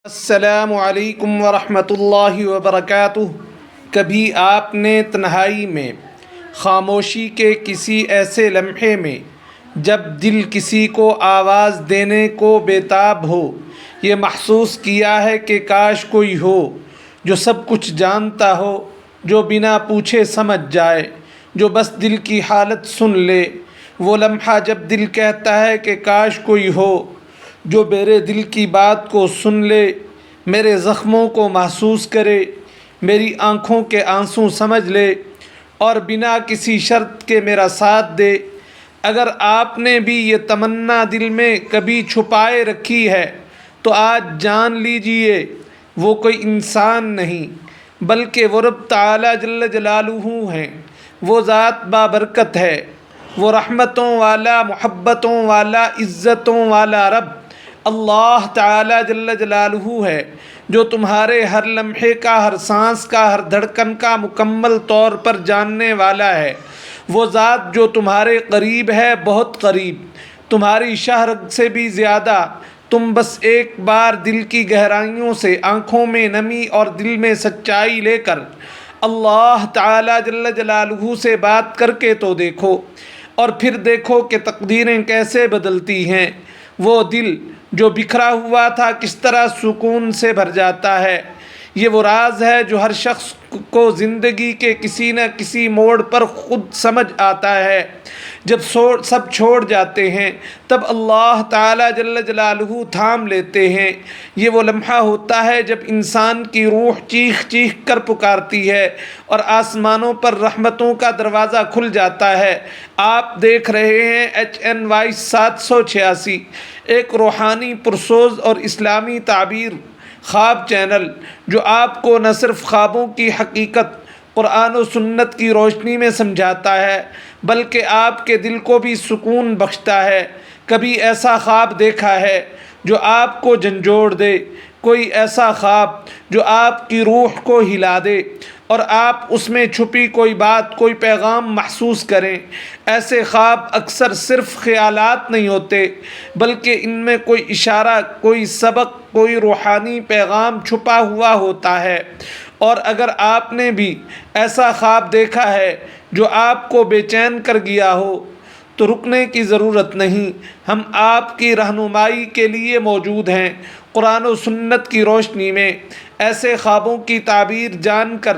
السلام علیکم ورحمۃ اللہ وبرکاتہ۔ کبھی آپ نے تنہائی میں، خاموشی کے کسی ایسے لمحے میں، جب دل کسی کو آواز دینے کو بےتاب ہو، یہ محسوس کیا ہے کہ کاش کوئی ہو جو سب کچھ جانتا ہو، جو بنا پوچھے سمجھ جائے، جو بس دل کی حالت سن لے؟ وہ لمحہ جب دل کہتا ہے کہ کاش کوئی ہو جو میرے دل کی بات کو سن لے، میرے زخموں کو محسوس کرے، میری آنکھوں کے آنسوں سمجھ لے اور بنا کسی شرط کے میرا ساتھ دے۔ اگر آپ نے بھی یہ تمنا دل میں کبھی چھپائے رکھی ہے تو آج جان لیجئے وہ کوئی انسان نہیں بلکہ وہ رب تعالی جل جلالہ ہیں۔ وہ ذات بابرکت ہے، وہ رحمتوں والا، محبتوں والا، عزتوں والا رب اللہ تعالی جل جلالہ ہے، جو تمہارے ہر لمحے کا، ہر سانس کا، ہر دھڑکن کا مکمل طور پر جاننے والا ہے۔ وہ ذات جو تمہارے قریب ہے، بہت قریب، تمہاری شہر سے بھی زیادہ۔ تم بس ایک بار دل کی گہرائیوں سے، آنکھوں میں نمی اور دل میں سچائی لے کر اللہ تعالی جل جلالہ سے بات کر کے تو دیکھو، اور پھر دیکھو کہ تقدیریں کیسے بدلتی ہیں۔ وہ دل جو بکھرا ہوا تھا کس طرح سکون سے بھر جاتا ہے۔ یہ وہ راز ہے جو ہر شخص کو زندگی کے کسی نہ کسی موڑ پر خود سمجھ آتا ہے۔ جب سب چھوڑ جاتے ہیں تب اللہ تعالی جل جلالہ تھام لیتے ہیں۔ یہ وہ لمحہ ہوتا ہے جب انسان کی روح چیخ چیخ کر پکارتی ہے اور آسمانوں پر رحمتوں کا دروازہ کھل جاتا ہے۔ آپ دیکھ رہے ہیں HNY 786، ایک روحانی پرسوز اور اسلامی تعبیر خواب چینل، جو آپ کو نہ صرف خوابوں کی حقیقت قرآن و سنت کی روشنی میں سمجھاتا ہے بلکہ آپ کے دل کو بھی سکون بخشتا ہے۔ کبھی ایسا خواب دیکھا ہے جو آپ کو جھنجھوڑ دے؟ کوئی ایسا خواب جو آپ کی روح کو ہلا دے اور آپ اس میں چھپی کوئی بات، کوئی پیغام محسوس کریں؟ ایسے خواب اکثر صرف خیالات نہیں ہوتے بلکہ ان میں کوئی اشارہ، کوئی سبق، کوئی روحانی پیغام چھپا ہوا ہوتا ہے۔ اور اگر آپ نے بھی ایسا خواب دیکھا ہے جو آپ کو بے چین کر گیا ہو تو رکنے کی ضرورت نہیں، ہم آپ کی رہنمائی کے لیے موجود ہیں۔ قرآن و سنت کی روشنی میں ایسے خوابوں کی تعبیر جان کر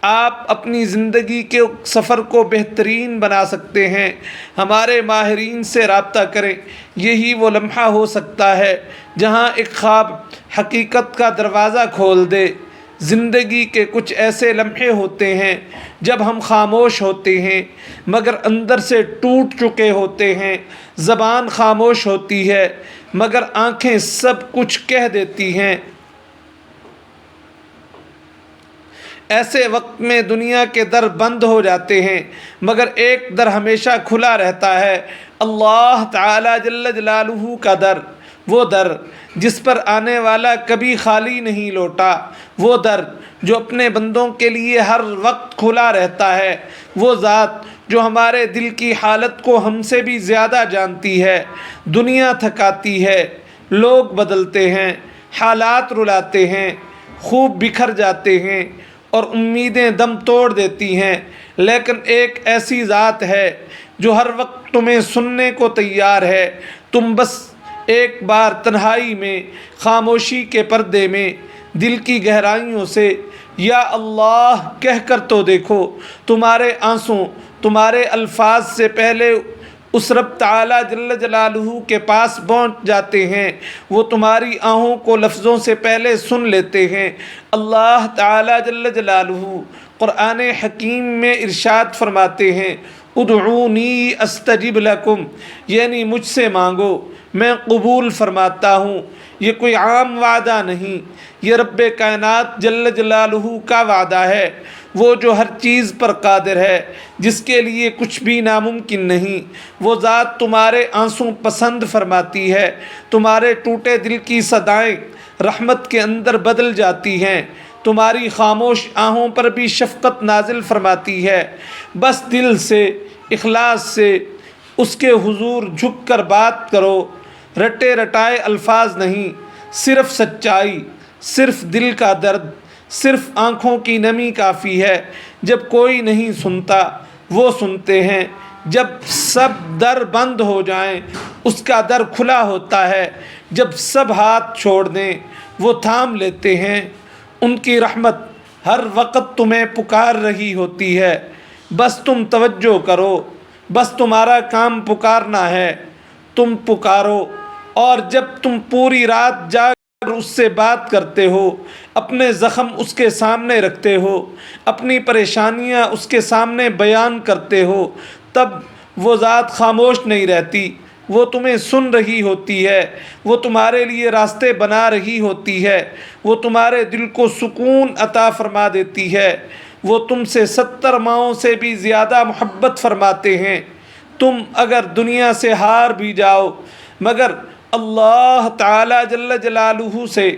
آپ اپنی زندگی کے سفر کو بہترین بنا سکتے ہیں۔ ہمارے ماہرین سے رابطہ کریں، یہی وہ لمحہ ہو سکتا ہے جہاں ایک خواب حقیقت کا دروازہ کھول دے۔ زندگی کے کچھ ایسے لمحے ہوتے ہیں جب ہم خاموش ہوتے ہیں مگر اندر سے ٹوٹ چکے ہوتے ہیں۔ زبان خاموش ہوتی ہے مگر آنکھیں سب کچھ کہہ دیتی ہیں۔ ایسے وقت میں دنیا کے در بند ہو جاتے ہیں مگر ایک در ہمیشہ کھلا رہتا ہے، اللہ تعالی جل جلالہ کا در۔ وہ در جس پر آنے والا کبھی خالی نہیں لوٹا، وہ در جو اپنے بندوں کے لیے ہر وقت کھلا رہتا ہے، وہ ذات جو ہمارے دل کی حالت کو ہم سے بھی زیادہ جانتی ہے۔ دنیا تھکاتی ہے، لوگ بدلتے ہیں، حالات رلاتے ہیں، خوب بکھر جاتے ہیں اور امیدیں دم توڑ دیتی ہیں، لیکن ایک ایسی ذات ہے جو ہر وقت تمہیں سننے کو تیار ہے۔ تم بس ایک بار تنہائی میں، خاموشی کے پردے میں، دل کی گہرائیوں سے یا اللہ کہہ کر تو دیکھو۔ تمہارے آنسوں، تمہارے الفاظ سے پہلے اس رب تعالی جل جلالہ کے پاس پہنچ جاتے ہیں۔ وہ تمہاری آہوں کو لفظوں سے پہلے سن لیتے ہیں۔ اللہ تعالی جل جلالہ قرآن حکیم میں ارشاد فرماتے ہیں، ادعونی استجب لکم، یعنی مجھ سے مانگو میں قبول فرماتا ہوں۔ یہ کوئی عام وعدہ نہیں، یہ رب کائنات جل جلالہ کا وعدہ ہے، وہ جو ہر چیز پر قادر ہے، جس کے لیے کچھ بھی ناممکن نہیں۔ وہ ذات تمہارے آنسوں پسند فرماتی ہے، تمہارے ٹوٹے دل کی صدائیں رحمت کے اندر بدل جاتی ہیں، تمہاری خاموش آہوں پر بھی شفقت نازل فرماتی ہے۔ بس دل سے، اخلاص سے اس کے حضور جھک کر بات کرو، رٹے رٹائے الفاظ نہیں، صرف سچائی، صرف دل کا درد، صرف آنکھوں کی نمی کافی ہے۔ جب کوئی نہیں سنتا وہ سنتے ہیں، جب سب در بند ہو جائیں اس کا در کھلا ہوتا ہے، جب سب ہاتھ چھوڑ دیں وہ تھام لیتے ہیں۔ ان کی رحمت ہر وقت تمہیں پکار رہی ہوتی ہے، بس تم توجہ کرو، بس تمہارا کام پکارنا ہے، تم پکارو۔ اور جب تم پوری رات جاگ کر اس سے بات کرتے ہو، اپنے زخم اس کے سامنے رکھتے ہو، اپنی پریشانیاں اس کے سامنے بیان کرتے ہو، تب وہ ذات خاموش نہیں رہتی، وہ تمہیں سن رہی ہوتی ہے، وہ تمہارے لیے راستے بنا رہی ہوتی ہے، وہ تمہارے دل کو سکون عطا فرما دیتی ہے۔ وہ تم سے 70 ماؤں سے بھی زیادہ محبت فرماتے ہیں۔ تم اگر دنیا سے ہار بھی جاؤ مگر اللہ تعالی جل جلالہ سے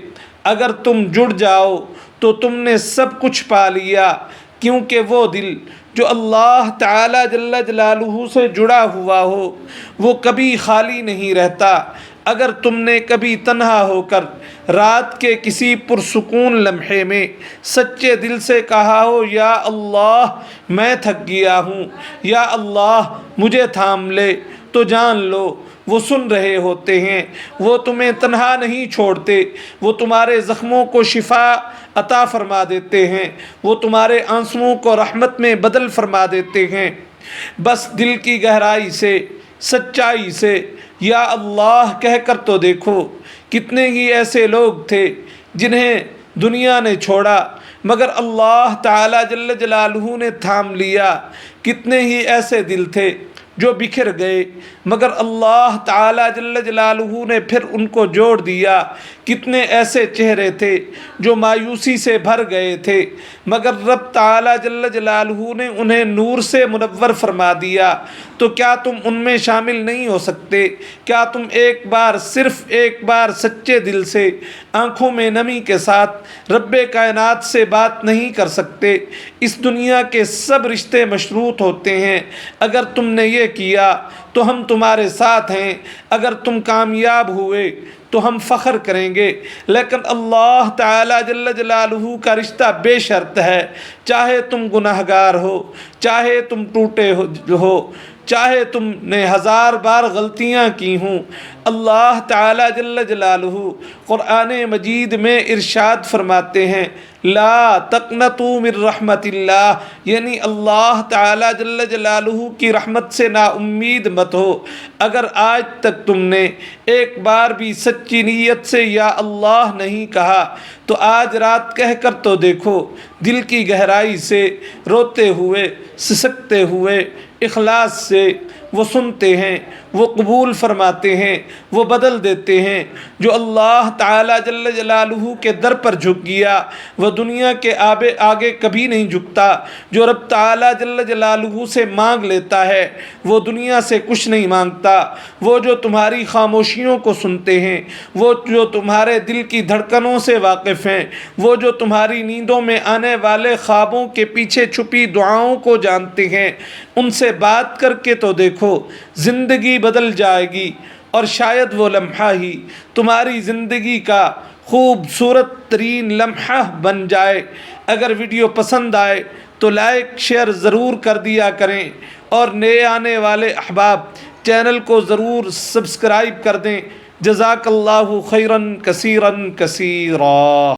اگر تم جڑ جاؤ تو تم نے سب کچھ پا لیا، کیونکہ وہ دل جو اللہ تعالی جل جلالہ سے جڑا ہوا ہو وہ کبھی خالی نہیں رہتا۔ اگر تم نے کبھی تنہا ہو کر رات کے کسی پرسکون لمحے میں سچے دل سے کہا ہو یا اللہ میں تھک گیا ہوں، یا اللہ مجھے تھام لے، تو جان لو وہ سن رہے ہوتے ہیں، وہ تمہیں تنہا نہیں چھوڑتے، وہ تمہارے زخموں کو شفا عطا فرما دیتے ہیں، وہ تمہارے آنسوؤں کو رحمت میں بدل فرما دیتے ہیں۔ بس دل کی گہرائی سے، سچائی سے یا اللہ کہہ کر تو دیکھو۔ کتنے ہی ایسے لوگ تھے جنہیں دنیا نے چھوڑا مگر اللہ تعالی جل جلالہ نے تھام لیا، کتنے ہی ایسے دل تھے جو بکھر گئے مگر اللہ تعالی جل جلالہ نے پھر ان کو جوڑ دیا، کتنے ایسے چہرے تھے جو مایوسی سے بھر گئے تھے مگر رب تعالی جل جلالہ نے انہیں نور سے منور فرما دیا۔ تو کیا تم ان میں شامل نہیں ہو سکتے؟ کیا تم ایک بار، صرف ایک بار سچے دل سے، آنکھوں میں نمی کے ساتھ رب کائنات سے بات نہیں کر سکتے؟ اس دنیا کے سب رشتے مشروط ہوتے ہیں، اگر تم نے یہ کیا تو ہم تمہارے ساتھ ہیں، اگر تم کامیاب ہوئے تو ہم فخر کریں گے، لیکن اللہ تعالی جل جلالہ کا رشتہ بے شرط ہے، چاہے تم گناہگار ہو، چاہے تم ٹوٹے ہو، چاہے تم نے 1000 بار غلطیاں کی ہوں۔ اللہ تعالی جل جلالہ قرآن مجید میں ارشاد فرماتے ہیں لا تقنطوا من رحمت اللہ، یعنی اللہ تعالی جل جلالہ کی رحمت سے نا امید مت ہو۔ اگر آج تک تم نے ایک بار بھی سچی نیت سے یا اللہ نہیں کہا تو آج رات کہہ کر تو دیکھو، دل کی گہرائی سے، روتے ہوئے، سسکتے ہوئے، اخلاص سے۔ وہ سنتے ہیں، وہ قبول فرماتے ہیں، وہ بدل دیتے ہیں۔ جو اللہ تعالی جل جلالہ کے در پر جھک گیا وہ دنیا کے آگے کبھی نہیں جھکتا۔ جو رب تعالی جل جلالہ سے مانگ لیتا ہے وہ دنیا سے کچھ نہیں مانگتا۔ وہ جو تمہاری خاموشیوں کو سنتے ہیں، وہ جو تمہارے دل کی دھڑکنوں سے واقف ہیں، وہ جو تمہاری نیندوں میں آنے والے خوابوں کے پیچھے چھپی دعاؤں کو جانتے ہیں، ان سے بات کر کے تو دیکھو، زندگی بدل جائے گی اور شاید وہ لمحہ ہی تمہاری زندگی کا خوبصورت ترین لمحہ بن جائے۔ اگر ویڈیو پسند آئے تو لائک شیئر ضرور کر دیا کریں اور نئے آنے والے احباب چینل کو ضرور سبسکرائب کر دیں۔ جزاک اللہ خیراً کثیراً کثیرا۔